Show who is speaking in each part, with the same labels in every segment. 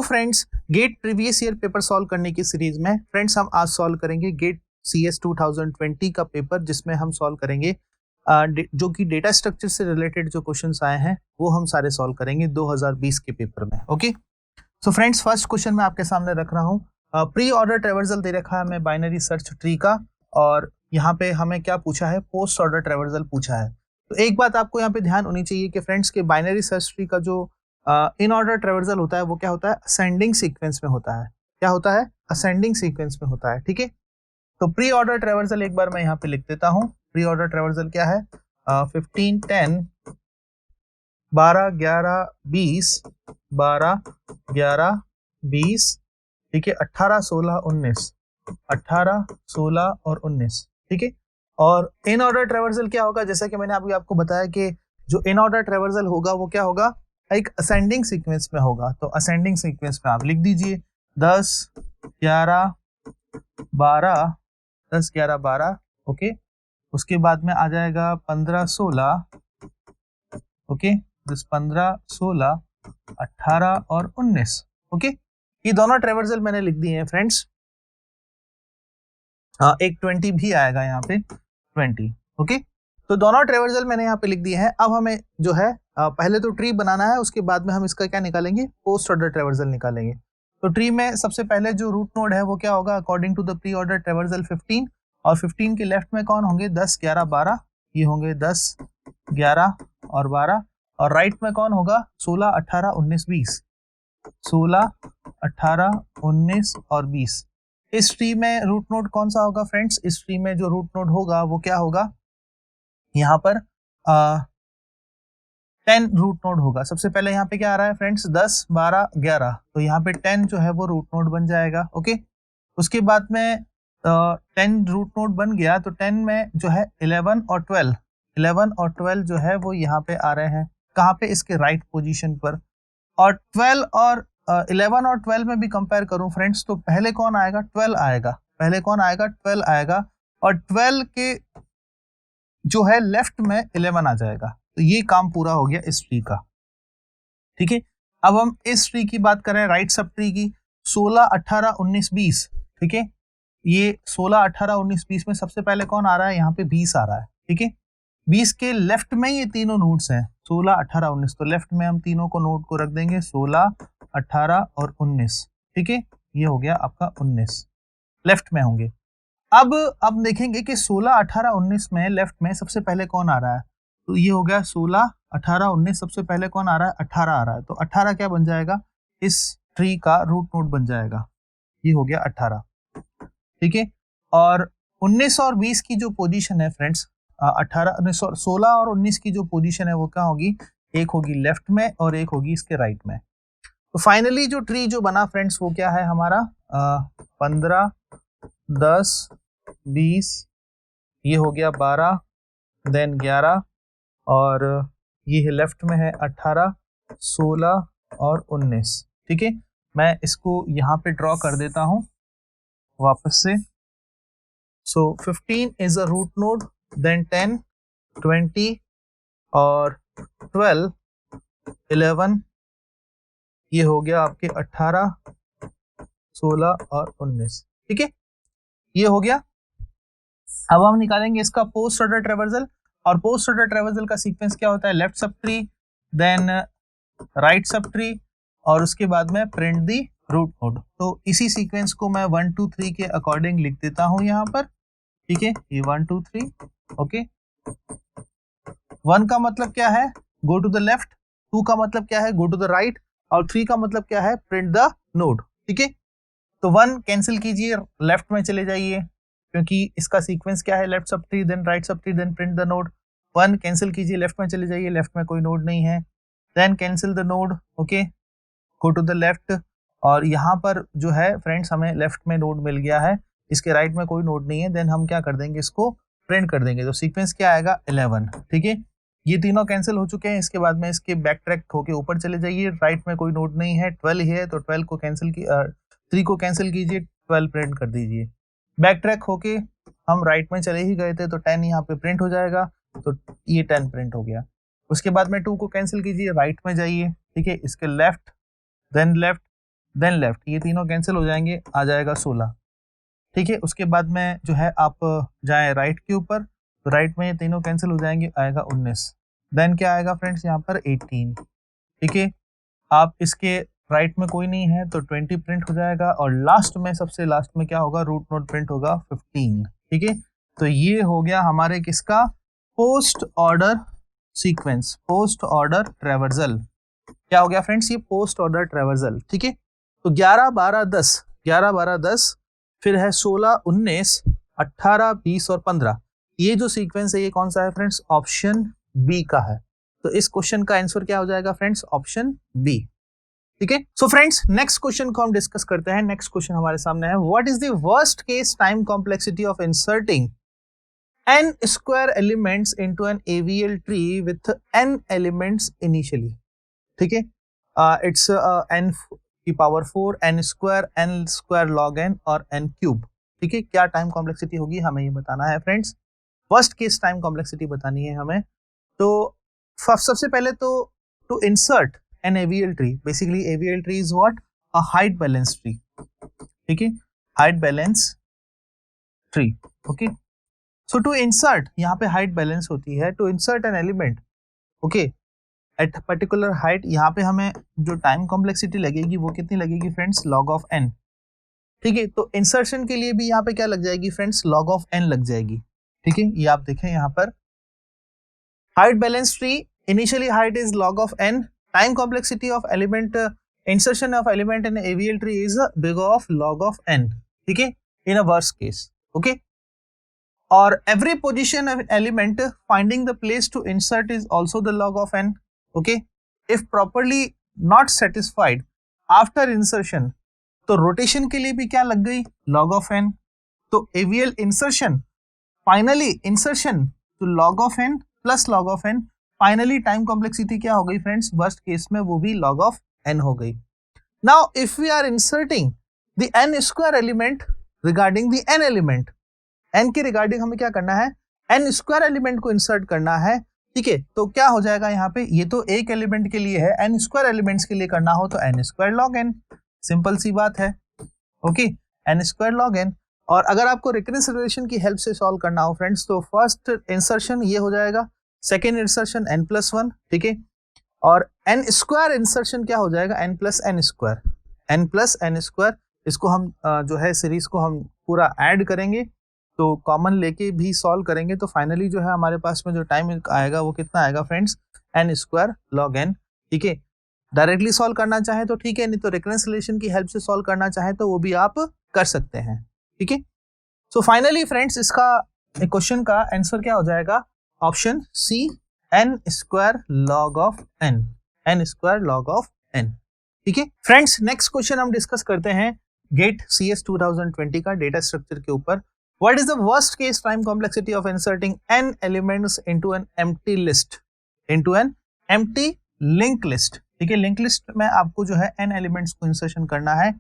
Speaker 1: Friends, GATE previous year paper solve करने की series में फ्रेंड्स हम आज सॉल्व करेंगे गेट CS 2020 का पेपर, जिसमें हम सॉल्व करेंगे जो कि डेटा स्ट्रक्चर से रिलेटेड जो क्वेश्चंस आए हैं वो हम सारे सॉल्व करेंगे 2020 के पेपर में। Okay, so friends, first question मैं आपके सामने रख रहा हूँ। प्री ऑर्डर ट्रेवर्सल दे रखा है हमें बाइनरी सर्च ट्री का, और यहाँ पे हमें क्या पूछा है, पोस्ट ऑर्डर ट्रेवर्सल पूछा है। तो एक बात आपको यहाँ पे ध्यान होनी चाहिए कि फ्रेंड्स के बाइनरी सर्च ट्री का जो इन ऑर्डर ट्रेवर्सल होता है वो क्या होता है, असेंडिंग सीक्वेंस में होता है। क्या होता है? असेंडिंग सीक्वेंस में होता है। ठीक है, तो प्री ऑर्डर ट्रेवर्सल एक बार मैं यहाँ पे लिख देता हूँ। प्री ऑर्डर ट्रेवर्सल क्या है? 15 10 12 11 20 12 11 20, ठीक है, 18 16 19, 18 16 और 19। ठीक है, और इन ऑर्डर ट्रेवर्सल क्या होगा, जैसा कि मैंने अभी आपको बताया कि जो इन ऑर्डर ट्रेवर्सल होगा वो क्या होगा, एक असेंडिंग सीक्वेंस में होगा। तो असेंडिंग सीक्वेंस में आप लिख दीजिए 10 11 12 10 11 12। ओके, उसके बाद में आ जाएगा 15 16। ओके, 15 16 18 और 19। ओके, ये दोनों ट्रेवर्सल मैंने लिख दिए हैं फ्रेंड्स। एक 20 भी आएगा यहाँ पे, 20। ओके, तो दोनों ट्रेवर्सल मैंने यहाँ पे लिख दिए हैं। अब हमें जो है पहले तो ट्री बनाना है, उसके बाद में हम इसका क्या निकालेंगे, पोस्ट ऑर्डर ट्रेवर्सल निकालेंगे। तो ट्री में सबसे पहले जो रूट नोड है वो क्या होगा, according to the pre order traversal 15, और 15 के लेफ्ट में कौन होंगे, 10 11 12, ये होंगे 10 11 और 12, और राइट में कौन होगा, 16 18 19 20, 16 18 19 और 20। इस ट्री में रूट नोड कौन सा होगा फ्रेंड्स? इस ट्री में जो रूट नोड होगा वो क्या होगा, यहाँ पर 10 रूट नोड होगा। सबसे पहले यहाँ पे क्या आ रहा है फ्रेंड्स, 10 12 11, तो यहाँ पे 10 जो है वो रूट नोड बन जाएगा। ओके, उसके बाद में 10 रूट नोड बन गया, तो 10 में जो है 11 और 12, 11 और 12 जो है वो यहाँ पे आ रहे हैं, कहाँ पे, इसके राइट पोजीशन पर। और 12 और 11 और 12 में भी कंपेयर करूं फ्रेंड्स, तो पहले कौन आएगा, 12 आएगा। पहले कौन आएगा, 12 आएगा, और 12 के जो है लेफ्ट में 11 आ जाएगा। तो ये काम पूरा हो गया इस ट्री का। ठीक है, अब हम इस ट्री की बात करें, राइट सब ट्री की, 16 18 19 20। ठीक है, ये 16 18 19 20 में सबसे पहले कौन आ रहा है, यहाँ पे 20 आ रहा है। ठीक है, 20 के लेफ्ट में ये तीनों नोड्स हैं, 16 18 19, तो लेफ्ट में हम तीनों को नोड को रख देंगे, 16 18 और 19। ठीक है, ये हो गया आपका 19, लेफ्ट में होंगे। अब देखेंगे कि 16 18 19 में लेफ्ट में सबसे पहले कौन आ रहा है, तो ये हो गया 16 18 19, सबसे पहले कौन आ रहा है, 18 आ रहा है। तो 18 क्या बन जाएगा, इस ट्री का रूट नोड बन जाएगा, ये हो गया 18। ठीक है, और 19 और 20 की जो पोजीशन है फ्रेंड्स, 16 और 19 की जो पोजीशन है वो क्या होगी, एक होगी लेफ्ट में और एक होगी इसके राइट में। तो फाइनली जो ट्री जो बना फ्रेंड्स वो क्या है हमारा, 15 10 20, ये हो गया 12, देन 11, और ये है लेफ्ट में है 18 16 और 19। ठीक है, मैं इसको यहाँ पे ड्रॉ कर देता हूँ वापस से। So 15 is a root node, then 10, 20 और 12, 11, ये हो गया आपके 18 16 और 19। ठीक है, ये हो गया। अब हम निकालेंगे इसका पोस्ट ऑर्डर ट्रेवर्सल, और पोस्ट ऑर्डर ट्रेवर्सल का सीक्वेंस क्या होता है, left subtree, then right subtree, और उसके बाद में प्रिंट दी रूट नोड। तो इसी सीक्वेंस को मैं 1 2 3 के अकॉर्डिंग लिख देता हूं यहाँ पर। ठीक है, ये 1 2 3। ओके, 1 का मतलब क्या है, गो टू द लेफ्ट, 2 का मतलब क्या है, गो टू द राइट, और 3 का मतलब क्या है, प्रिंट द नोड। ठीक है, तो 1 कैंसिल कीजिए, लेफ्ट में चले जाइए, क्योंकि इसका सीक्वेंस क्या है, left subtree then right subtree then print the node. 1 cancel कीजिए, लेफ्ट में चले जाइए, लेफ्ट में कोई नोड नहीं है, then cancel the node. Okay, go to the left, और यहाँ पर जो है फ्रेंड्स हमें लेफ्ट में नोड मिल गया है, इसके राइट में कोई नोड नहीं है, देन हम क्या कर देंगे, इसको प्रिंट कर देंगे। तो सीक्वेंस क्या आएगा, 11। ठीक है, ये तीनों कैंसिल हो चुके हैं। इसके बाद में इसके बैक ट्रैक होके ऊपर चले जाइए, राइट में कोई नोड नहीं है, 12 ही है, तो 12 को कैंसिल 3 को कैंसिल कीजिए, 12 प्रिंट कर दीजिए। बैक ट्रैक होके हम राइट में चले ही गए थे, तो 10 यहाँ पे प्रिंट हो जाएगा, तो ये 10 प्रिंट हो गया। उसके बाद में 2 को कैंसिल कीजिए, राइट में जाइए, ठीक है, इसके left, then left, then left, ये तीनों कैंसिल हो जाएंगे, आ जाएगा 16। ठीक है, उसके बाद में जो है आप जाएं राइट के ऊपर, तो राइट में ये तीनों कैंसिल हो जाएंगे, आएगा 19। देन क्या आएगा फ्रेंड्स यहाँ पर 18। ठीक है, आप इसके राइट में कोई नहीं है तो 20 प्रिंट हो जाएगा, और लास्ट में सबसे लास्ट में क्या होगा, रूट नोड प्रिंट होगा 15। ठीक है, तो ये हो गया हमारे किसका, post order sequence, post order traversal. क्या हो गया फ्रेंड्स, ये पोस्ट ऑर्डर ट्रैवर्सल। ठीक है, तो 11 12 10, 11 12 10, फिर है 16 19 18 20 और 15। ये जो सीक्वेंस है ये कौन सा है फ्रेंड्स, ऑप्शन बी का है। तो इस क्वेश्चन का आंसर क्या हो जाएगा फ्रेंड्स, ऑप्शन बी। ठीक है, सो फ्रेंड्स नेक्स्ट क्वेश्चन को हम डिस्कस करते हैं। नेक्स्ट क्वेश्चन हमारे सामने है, what is the worst case time complexity of inserting n square elements into an AVL tree with n elements initially। ठीक है, इट्स n की power 4, n square log n और n क्यूब। ठीक है, क्या टाइम कॉम्प्लेक्सिटी होगी हमें ये बताना है friends, first case time complexity बतानी है हमें। तो सबसे पहले तो to insert an AVL tree, basically AVL tree is what, a height balance tree. ठीक है, height balance tree. Okay, so to insert, यहाँ पे हाइट बैलेंस होती है, to insert an element okay at particular height, यहाँ पे हमें जो टाइम कॉम्प्लेक्सिटी लगेगी वो कितनी लगेगी फ्रेंड्स, log ऑफ n। ठीक है, तो इंसर्शन के लिए भी यहाँ पे क्या लग जाएगी फ्रेंड्स, log ऑफ n लग जाएगी। ठीक है, ये आप देखें यहाँ पर height balance tree, initially height is log of n, time complexity of element, insertion of element in AVL tree is big of log of n। ठीक है, in a worst case. Okay, or every position of an element finding the place to insert is also the log of n। okay, if properly not satisfied after insertion, तो rotation के लिए भी क्या लग गई, log of n। तो AVL insertion, finally insertion to log of n plus log of n, finally time complexity क्या हो गई friends, worst case में वो भी log of n हो गई। now if we are inserting the n square element regarding the n element, n के regarding हमें क्या करना है, n स्क्वायर एलिमेंट को इंसर्ट करना है। ठीक है, तो क्या हो जाएगा यहाँ पे, ये तो एक एलिमेंट के लिए है, n स्क्वायर एलिमेंट्स के लिए करना हो तो n square log n, simple सी बात है। Okay, n square log n। और अगर आपको रिकरेंस रिलेशन की हेल्प से सॉल्व करना हो फ्रेंड्स, तो फर्स्ट इंसर्शन ये हो जाएगा, सेकेंड इंसर्शन n+1। ठीक है, और n स्क्वायर इंसर्शन क्या हो जाएगा, n plus n square, n plus n square. इसको हम जो है सीरीज को हम पूरा ऐड करेंगे, तो कॉमन लेके भी सॉल्व करेंगे, तो फाइनली जो है हमारे पास में जो टाइम आएगा वो कितना आएगा friends, n square log n। ठीक है, डायरेक्टली सॉल्व करना चाहे तो ठीक है, नहीं तो रिकरेंस रिलेशन की हेल्प से सॉल्व करना चाहे तो वो भी आप कर सकते हैं। ठीक है, सो फाइनली फ्रेंड्स इसका क्वेश्चन का आंसर क्या हो जाएगा, option C, n square log of n, n square log of n। ठीक है फ्रेंड्स, नेक्स्ट क्वेश्चन हम डिस्कस करते हैं गेट CS 2020 का डेटा स्ट्रक्चर के ऊपर। What is the worst case time complexity of inserting n elements into an empty list, into an empty linked list? ठीक है, लिंक लिस्ट में आपको जो है n एलिमेंट्स को इंसर्शन करना है।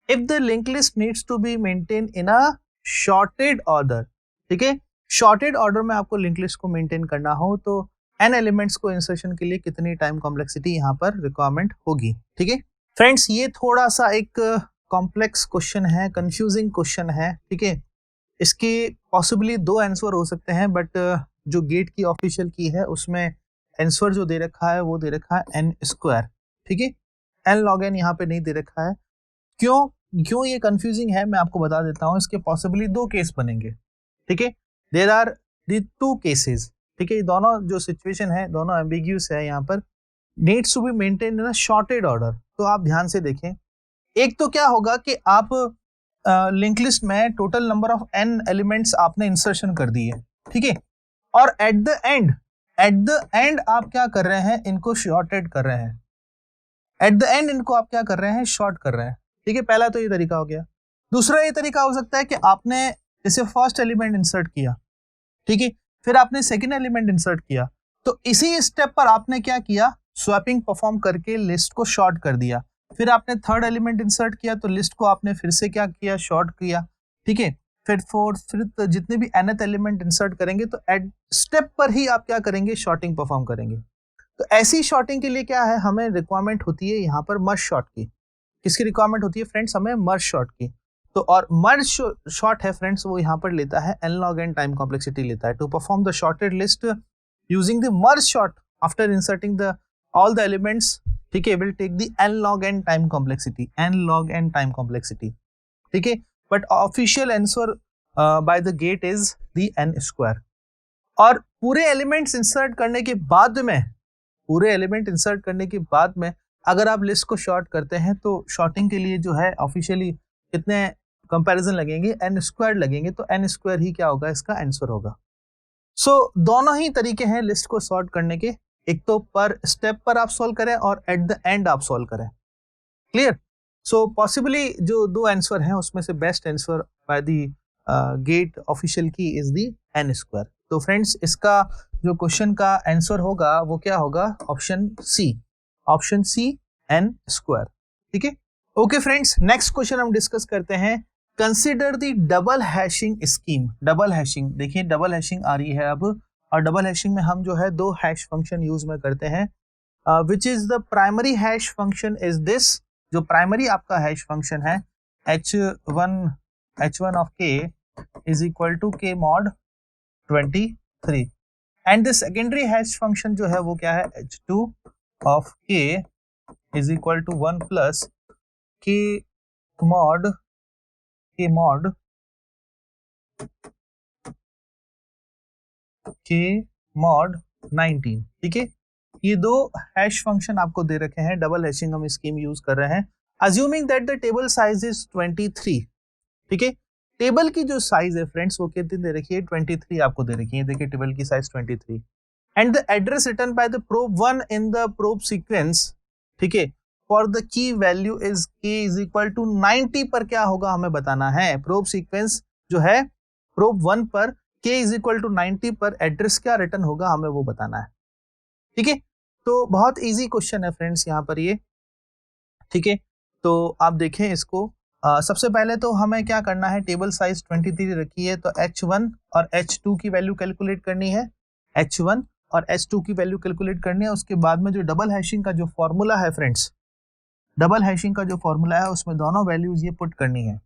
Speaker 1: If the linked list needs to be maintained in a shorted order, ठीक है, shorted order में आपको लिंक लिस्ट को मेंटेन करना हो तो n एलिमेंट्स को इंसर्शन के लिए कितनी टाइम कॉम्प्लेक्सिटी यहाँ पर रिक्वायरमेंट होगी। ठीक है फ्रेंड्स, ये थोड़ा सा एक कॉम्प्लेक्स क्वेश्चन है, कंफ्यूजिंग क्वेश्चन है। ठीक है, इसके पॉसिबली दो आंसर हो सकते हैं, बट जो गेट की ऑफिशियल की है उसमें आंसर जो दे रखा है वो दे रखा है n स्क्वायर। ठीक है, n log n यहाँ पे नहीं दे रखा है। क्यों ये कंफ्यूजिंग है मैं आपको बता देता हूँ। इसके पॉसिबली दो केस बनेंगे। ठीक है, there are the two cases. ठीक है, दोनों जो सिचुएशन है दोनों एम्बिग्यूस है। यहाँ पर needs to be maintain in a sorted order, तो आप ध्यान से देखें। एक तो क्या होगा कि आप लिंक लिस्ट में total number of n elements आपने इंसर्शन कर दिए। ठीक है, और एट द एंड आप क्या कर रहे हैं, इनको शॉर्टेड कर रहे हैं। एट द एंड इनको आप क्या कर रहे हैं, शॉर्ट कर रहे हैं। ठीक है, पहला तो ये तरीका हो गया। दूसरा ये तरीका हो सकता है कि आपने जैसे फर्स्ट एलिमेंट इंसर्ट किया, ठीक है, फिर आपने सेकेंड एलिमेंट इंसर्ट किया, तो इसी स्टेप पर आपने क्या किया, स्वैपिंग परफॉर्म करके लिस्ट को शॉर्ट कर दिया। फिर आपने थर्ड एलिमेंट इंसर्ट किया तो लिस्ट को आपने फिर से क्या किया, शॉर्ट किया। ठीक है, फिर फोर्थ, फिर जितने भी nth एलिमेंट इंसर्ट करेंगे तो एट स्टेप पर ही आप क्या करेंगे, शॉर्टिंग परफॉर्म करेंगे। तो ऐसी शॉर्टिंग के लिए क्या है, हमें रिक्वायरमेंट होती है यहाँ पर मर्ज शॉर्ट की। किसकी रिक्वायरमेंट होती है फ्रेंड्स, हमें मर्ज सॉर्ट की। तो और मर्ज सॉर्ट है फ्रेंड्स, वो यहाँ पर लेता है n log n time complexity लेता है। To perform the sorted list using the merge sort after inserting the all the elements, ठीक है, will take the n log n time complexity, n log n time complexity, ठीक है। But official answer by the GATE is the n square. और पूरे elements insert करने के बाद में, पूरे एलिमेंट इंसर्ट करने के बाद में अगर आप लिस्ट को शॉर्ट करते हैं तो शॉर्टिंग के लिए जो है ऑफिशियली कितने कंपैरिजन लगेंगे, n स्क्वायर लगेंगे। तो n स्क्वायर ही क्या होगा, इसका आंसर होगा। सो दोनों ही तरीके हैं लिस्ट को सॉर्ट करने के, एक तो पर स्टेप पर आप सॉल्व करें और एट द एंड आप सॉल्व करें। क्लियर? सो पॉसिबली जो दो आंसर हैं उसमें से best answer by the GATE official key is the n square. तो फ्रेंड्स इसका जो क्वेश्चन का आंसर होगा वो क्या होगा, option C, option C n square, ठीक है। ओके फ्रेंड्स, नेक्स्ट क्वेश्चन हम डिस्कस करते हैं, consider the double hashing scheme. Double hashing, देखिए डबल हैशिंग आ रही है अब, और डबल हैशिंग में हम जो है दो हैश फंक्शन यूज में करते हैं। Which is the primary hash function is this, जो प्राइमरी आपका हैश फंक्शन है h1 of k is equal to k mod 23, and the secondary hash function जो है वो क्या है, h2 of k is equal to 1 plus k mod 19, ठीक है। ये दो हैश फंक्शन आपको दे रखे हैं, डबल हैशिंग हम स्कीम यूज कर रहे हैं। Assuming that the table size is 23, ठीक है। टेबल की जो साइज है फ्रेंड्स वो कितनी दे रखी है, 23 आपको दे रखी है, देखिए टेबल की size 23, and the address return by the probe 1 in the probe sequence, ठीक है, for the key value is k is equal to 90 पर क्या होगा हमें बताना है। प्रोब सीक्वेंस जो है प्रोब 1 पर k इज इक्वल टू 90 पर एड्रेस क्या रिटर्न होगा हमें वो बताना है, ठीक है। तो बहुत इजी क्वेश्चन है फ्रेंड्स यहाँ पर ये, ठीक है। तो आप देखें इसको, सबसे पहले तो हमें क्या करना है, टेबल साइज 23 रखी है तो h1 और h2 की वैल्यू कैलकुलेट करनी है, h1 और h2 की वैल्यू कैलकुलेट करनी है। उसके बाद में जो डबल हैशिंग का जो फॉर्मूला है फ्रेंड्स, डबल हैशिंग का जो फॉर्मूला है उसमें दोनों वैल्यूज ये पुट करनी है।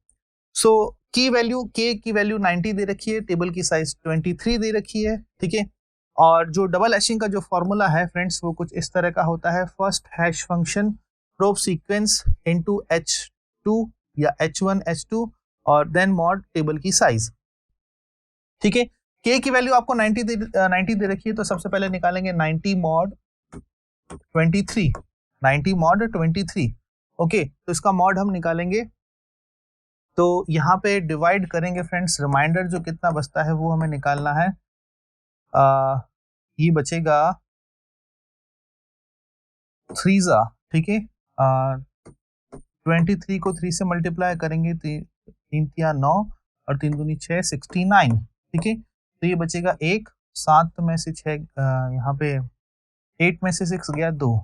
Speaker 1: सो की वैल्यू, k की वैल्यू 90 दे रखी है, टेबल की साइज 23 दे रखी है, ठीक है। और जो डबल हैशिंग का जो फॉर्मूला है फ्रेंड्स वो कुछ इस तरह का होता है, first hash function probe sequence into h2 या h1 h2 और देन मॉड टेबल की साइज, ठीक है। k की वैल्यू आपको 90 दे रखी है, तो सबसे पहले निकालेंगे 90 मॉड 23, 90 मॉड 23, ओके। तो इसका मॉड हम निकालेंगे, तो यहाँ पे डिवाइड करेंगे फ्रेंड्स, रिमाइंडर जो कितना बचता है वो हमें निकालना है। ये बचेगा 3, ठीक है। 23 को 3 से मल्टीप्लाई करेंगे, 3 या 9 और 3 दूनी 6, 69, ठीक है। तो ये बचेगा 1, 7 में से 6 यहाँ पे 8 में से 6 गया 2,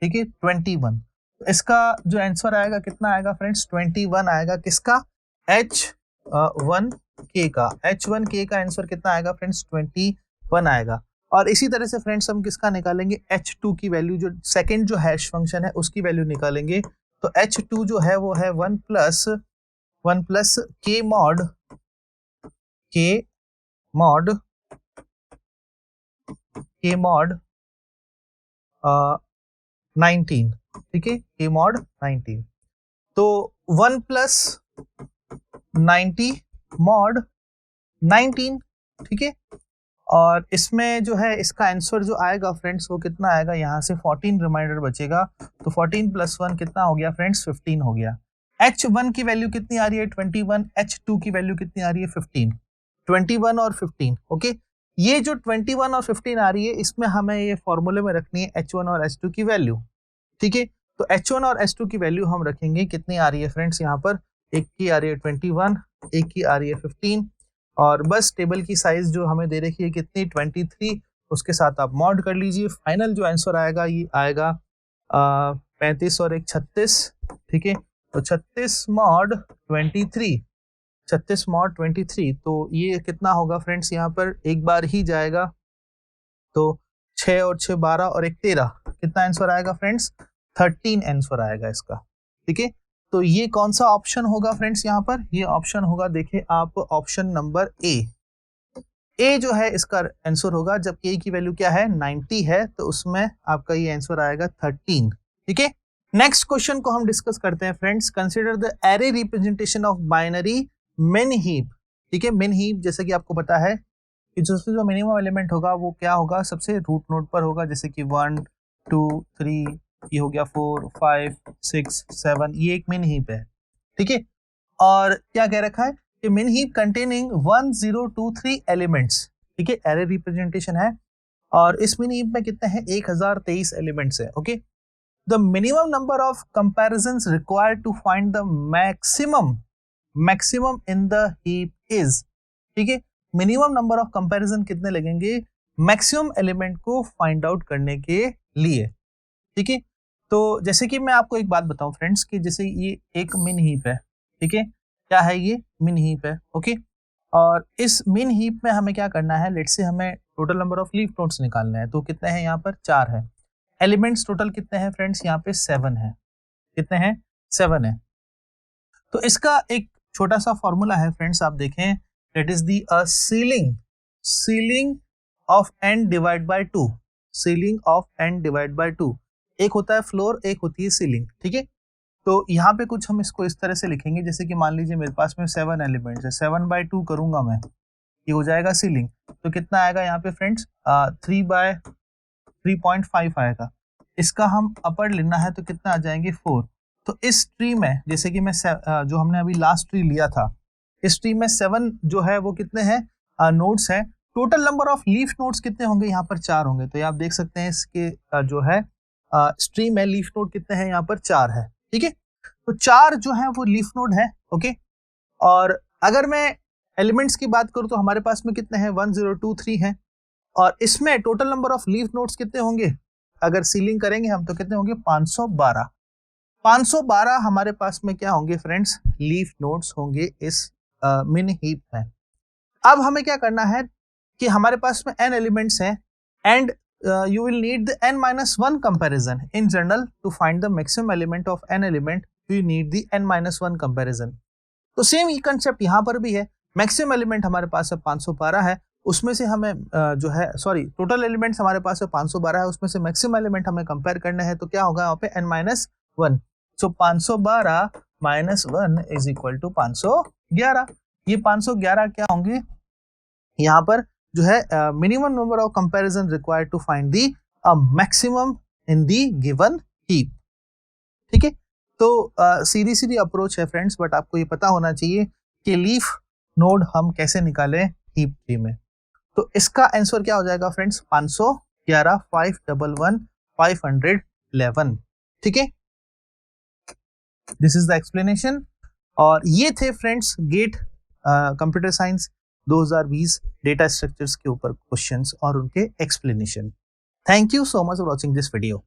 Speaker 1: ठीक है, 21। तो इसका जो आंसर आएगा कितना आएगा फ्रेंड्स, 21 आएगा, किसका, h1k का, h1k का आंसर कितना आएगा फ्रेंड्स, 21 आएगा। और इसी तरह से फ्रेंड्स हम किसका निकालेंगे, h2 की वैल्यू, जो सेकंड जो हैश फंक्शन है उसकी वैल्यू निकालेंगे। तो h2 जो है वो है 1 प्लस k mod 19, ठीक है, k mod 19। तो 1 प्लस 90 mod 19, ठीक है। और इसमें जो है इसका आंसर जो आएगा फ्रेंड्स वो कितना आएगा, यहाँ से 14 रिमाइंडर बचेगा, तो 14 प्लस 1 कितना हो गया फ्रेंड्स, 15 हो गया। h1 की वैल्यू कितनी आ रही है, 21, h2 की वैल्यू कितनी आ रही है, 15, 21 और 15, ओके। ये जो 21 और 15 आ रही है इसमें हमें ये फॉर्मूले में रखनी है h1 और h2 की वैल्यू, ठीक है। तो h1 और h2 की वैल्यू हम रखेंगे, कितनी आ रही है फ्रेंड्स, यहाँ पर एक की आ रही है 21, एक की आ रही है 15, और बस टेबल की साइज जो हमें दे रखी है कितनी, 23, उसके साथ आप मॉड कर लीजिए। फाइनल जो आंसर आएगा ये आएगा 35 और 1 36, ठीक है। तो 36 मॉड 23, 36 मॉड 23, तो ये कितना होगा फ्रेंड्स, यहाँ पर एक बार ही जाएगा, तो 6 और 6 12 और 1 13, कितना आंसर आएगा फ्रेंड्स, 13 आंसर आएगा इसका, ठीक है। तो ये कौन सा ऑप्शन होगा फ्रेंड्स यहाँ पर? ये ऑप्शन होगा, देखिए आप, ऑप्शन नंबर ए जो है इसका आंसर होगा। जब k की वैल्यू क्या है 90 है तो उसमें आपका ये आंसर आएगा 13। ठीक है, नेक्स्ट क्वेश्चन को हम डिस्कस करते हैं friends. Consider the array representation of binary मिन हीप। ठीक है, मिन हीप जैसे कि आपको पता है कि जो मिनिमम एलिमेंट होगा वो क्या होगा, सबसे रूट नोड पर होगा, जैसे कि 1 2 3, ये हो गया 4 5 6 7, ये एक मिन हीप है। ठीक है, और क्या कह रखा है कि मिन हीप कंटेनिंग 1 0 2 3 एलिमेंट्स। ठीक है, एरे रिप्रेजेंटेशन है और इस मिन हीप में कितने हैं, 1023 एलिमेंट्स है। Okay, the minimum number of comparisons required to find the maximum in the heap is. ठीक है, मिनिमम नंबर ऑफ कंपैरिजन कितने लगेंगे मैक्सिमम एलिमेंट को फाइंड आउट करने के लिए। ठीक है, तो जैसे कि मैं आपको एक बात बताऊं फ्रेंड्स कि जैसे ये एक मिन हीप है। ठीक है, क्या है, ये मिन हीप है। ओके, और इस मिन हीप में हमें क्या करना है, लेट्स से हमें total number of leaf nodes निकालना है। तो कितने हैं यहाँ पर, 4 है। एलिमेंट्स टोटल कितने हैं फ्रेंड्स, यहाँ पे 7 है। कितने हैं, 7 है। तो इसका एक छोटा सा फॉर्मूला है फ्रेंड्स, आप देखें, that is the ceiling of n divide by 2। Ceiling of n divide by 2, एक होता है फ्लोर, एक होती है सीलिंग। ठीक है, तो यहाँ पे कुछ हम इसको इस तरह से लिखेंगे, जैसे कि मान लीजिए मेरे पास में 7 एलिमेंट्स है, 7/2 करूंगा मैं, ये हो जाएगा सीलिंग। तो कितना आएगा यहाँ पे फ्रेंड्स, 3/3.5 आएगा। इसका हम अपर लेना है तो कितना आ जाएंगे, 4। तो इस ट्री में, जैसे कि मैं जो हमने अभी लास्ट ट्री लिया था, इस ट्री में 7 जो है वो कितने हैं, नोड्स है। Total number of leaf nodes कितने होंगे, यहाँ पर 4 होंगे। तो ये आप देख सकते हैं इसके जो है स्ट्रीम में लीफ नोड कितने हैं, यहाँ पर 4 है। ठीक है, तो 4 जो है वो लीफ नोड है। ओके, और अगर मैं एलिमेंट्स की बात करूं तो हमारे पास में कितने हैं, 1 0 2 3 है। और इसमें total number of leaf nodes कितने होंगे, अगर सीलिंग करेंगे हम तो कितने होंगे, 512। 512 हमारे पास में क्या होंगे फ्रेंड्स, लीफ नोड्स होंगे इस मिन हीप में। अब हमें क्या करना है कि हमारे पास में n एलिमेंट्स हैं and you will need the n-1 comparison in general to find the maximum element of n element. You need the n-1 comparison. तो सेम ये कंसेप्ट यहाँ पर भी है। मैक्सिमम एलिमेंट हमारे पास है 512 है, उसमें से हमें जो है टोटल एलिमेंट्स हमारे पास है 512 है, उसमें से मैक्सिमम एलिमेंट हमें कंपेयर करना है। तो क्या होगा यहाँ पे, n-1। So 512 - 1 is equal to 511। ये 511 क्या होंगे यहाँ पर, जो है minimum number of comparison required to find the maximum in the given heap. ठीक है, तो सीधी सीधी अप्रोच है फ्रेंड्स, बट आपको ये पता होना चाहिए कि लीफ नोड हम कैसे निकालें हीप ट्री में। तो इसका आंसर क्या हो जाएगा फ्रेंड्स, 511 511 511। ठीक है, दिस इज द एक्सप्लेनेशन। और ये थे friends gate computer science 2020 data structures के ऊपर क्वेश्चंस और उनके explanation. Thank you so much for watching this video.